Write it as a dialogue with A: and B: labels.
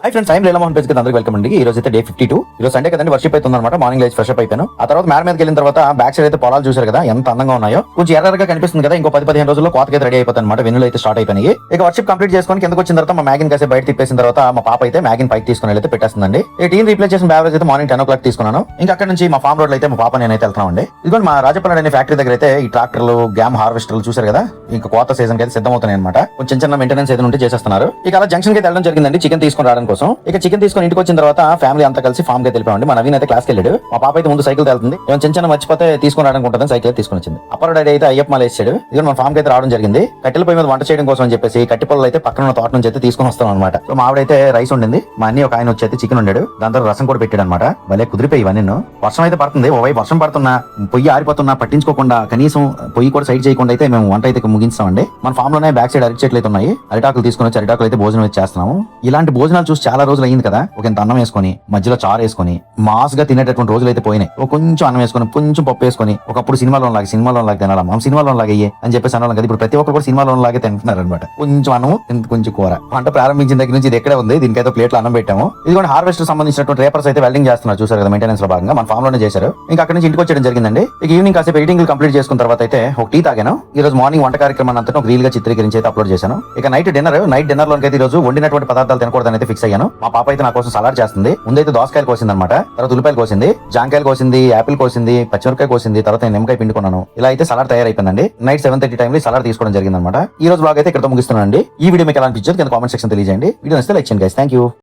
A: Hi friends, I'm Leelamohan page కి అందరికి welcome అండి. ఈ రోజు అయితే డే 52. ఈ రోజు సండే కదండి, వర్షిప్ అవుతుంది అనమాట. మార్నింగ్ లేచి ఫ్రెష్ అప్ అయిపోయాను. ఆ తర్వాత మేడ మీదకి వెళ్ళిన తర్వాత బ్యాక్ సైడ్ అయితే పొలాలు చూసారు కదా, ఎంత అందంగా ఉన్నాయో. కొంచెం ఎర్రగా కనిపిస్తుంది కదా. ఇంకో 10-15 రోజుల్లో కోతకైతే రెడీ అయిపోతుంది అనమాట. వెన్నులు అయితే స్టార్ట్ అయిపోయినాయి. ఇక వర్షిప్ కంప్లీట్ చేసుకొని కిందకి వచ్చిన తర్వాత మా మ్యాగిన్ కాసే బయట తిప్పేసిన తర్వాత మా పాప అయితే మ్యాగిన్ పైకి తీసుకుని అయితే పెట్టేస్తుందండి. ఈ టీన్ రీప్లేస్ చేసిన బ్యావరేజ్ అయితే మార్నింగ్ 10 o'clock తీసుకున్నాను. ఇంకా అక్కడ నుంచి మా ఫామ్ రోడ్ అయితే మా పాప నేనైతే వెళ్తున్నామండి. ఇదిగోండి మా రాజపల్లి అనే ఫ్యాక్టరీ దగ్గర అయితే ఈ ట్రాక్టర్లు, గ్యామ్ హార్వెస్టర్లు చూసారు కదా, ఇంకా కోత సీజన్ కి అయితే సిద్ధమవుతున్నాయి అనమాట. కొంచెం చిన్న మెయింటెనెన్స్ ఏదైనా ఉంటే చేసేస్తున్నారు. ఇక అలా జంక్షన్ కి వెళ్ళడం జరిగిందండి చికెన్ తీసుకుని రావడం కోసం. ఇక చికెన్ తీసుకొని ఇంటికి వచ్చిన తర్వాత ఫ్యామిలీ అంతా కలిసి ఫామ్ కి వెళ్ళిపోయింది. మా నవీన్ అయితే క్లాస్ కి వెళ్ళాడు. మా పాప అయితే ముందు సైకిల్ వెళ్తుంది. ఏమైనా చిన్న మర్చిపోతే తీసుకుని రావడానికి ఉంటుంది, సైకిల్ తీసుకుని వచ్చింది. అప్పర్ డాడీ అయితే అయ్యప్ప మాల వేసాడు. ఇది మన ఫామ్ కి అయితే రావడం జరిగింది. కట్టెల పొయ్యి మీద వంట చేయడం కోసం అని చెప్పేసి కట్టి పొలాలు అయితే పక్కన ఉన్న తోట నుంచి అయితే తీసుకుని వస్తాం అనమాట. సో మా ఆవిడైతే రైస్ ఉండింది, మా అన్ని ఒక ఆయన వచ్చి అయితే చికెన్ ఉండాడు. దాని తర్వాత రసం కూడా పెట్టాడు అనమాట. భలే కుదిరిపోయి ఇవన్నీ. వర్షం అయితే పడుతుంది, ఓవైపు వర్షం పడుతున్నా పొయ్యి ఆరిపోతున్నా పట్టించుకోకుండా కనీసం పొయ్యి కూడా సైడ్ చేయకుండా అయితే మేము వంట అయితే ముగిస్తామండి. మన ఫామ్ లోనే బ్యాక్ సైడ్ అరటి చెట్లు అయితే ఉన్నాయి. అరిటాకులు తీసుకుని వచ్చి అరిటాకులు అయితే భోజనం అయితే చేస్తున్నాము. ఇలాంటి భోజనాలు చూసి చాలా రోజులు అయింది కదా. ఒక ఇంత అన్నం వేసుకొని మధ్యలో చారు వేసుకొని మాస్ గా తినేటటువంటి రోజులు అయితే పోయినాయి. కొంచెం అన్నం వేసుకొని కొంచెం పప్పు వేసుకొని ఒకప్పుడు సినిమాలో లాగా తినాలా, మనం సినిమాలో లాగే అని చెప్పేసి అన్నాం కదా. ఇప్పుడు ప్రతి ఒక్కరు కూడా సినిమాలో లాగే తింటున్నారు అనమాట. కొంచెం అన్నం కొంచెం కూర. వంట ప్రారంభించిన దగ్గర నుంచి ఇది ఎక్కడే ఉంది. దీనికైతే ప్లేట్లు అన్నం పెట్టాము. ఇది కూడా హార్వెస్ట్ సంబంధించినటువంటి రేపర్స్ అయితే వెల్డింగ్ చేస్తున్నారు చూసారు కదా, మెయింటెనెన్స్ లో భాగంగా మన ఫామ్ లోనే చేశారు. ఇంకా అక్కడ నుంచి ఇంటికి వచ్చేయడం జరిగిందండి. ఇక ఈవినింగ్ కాసేపు ఎడిటింగ్ కంప్లీట్ చేసుకున్న తర్వాత అయితే ఒక టీ తాగాను. ఈ రోజు మార్నింగ్ వంట కార్యక్రమాన్ని అంతా ఒక రీల్ గా చిత్రీకరించి అయితే అప్లోడ్ చేశాను. ఇక నైట్ డిన్నర్ లోకి అయితే ఈ రోజు వండినటువంటి పదార్థాలు తినకూడదని అయితే ఫిక్స్ అయ్యాను. మా పాప అయితే నా కోసం సలాడ్ చేస్తుంది. ముందైతే దోసకాయలు కోసింది అనమాట, తర్వాత ఉల్లిపాయలు కోసింది, జాంకాయలు కోసింది, యాపిల్ కోసింది, పచ్చిమిరకాయ కోసింది, తర్వాత నేను నిమ్మకాయ పిండుకున్నాను. ఇలా అయితే సలాడ్ తయారైపోయిందండి. నైట్ 7:30 టైంలో సలాడ్ తీసుకోవడం జరిగింది అనమాట. ఈ రోజు బ్లాగ్ అయితే ఇక్కడ ముగిస్తున్నానండి. ఈ వీడియో మీకు ఎలా అనిపించింది కింద కామెంట్ సెక్షన్ తెలియజేయండి. వీడియో నచ్చితే లైక్ చేయండి గైస్. థాంక్యూ.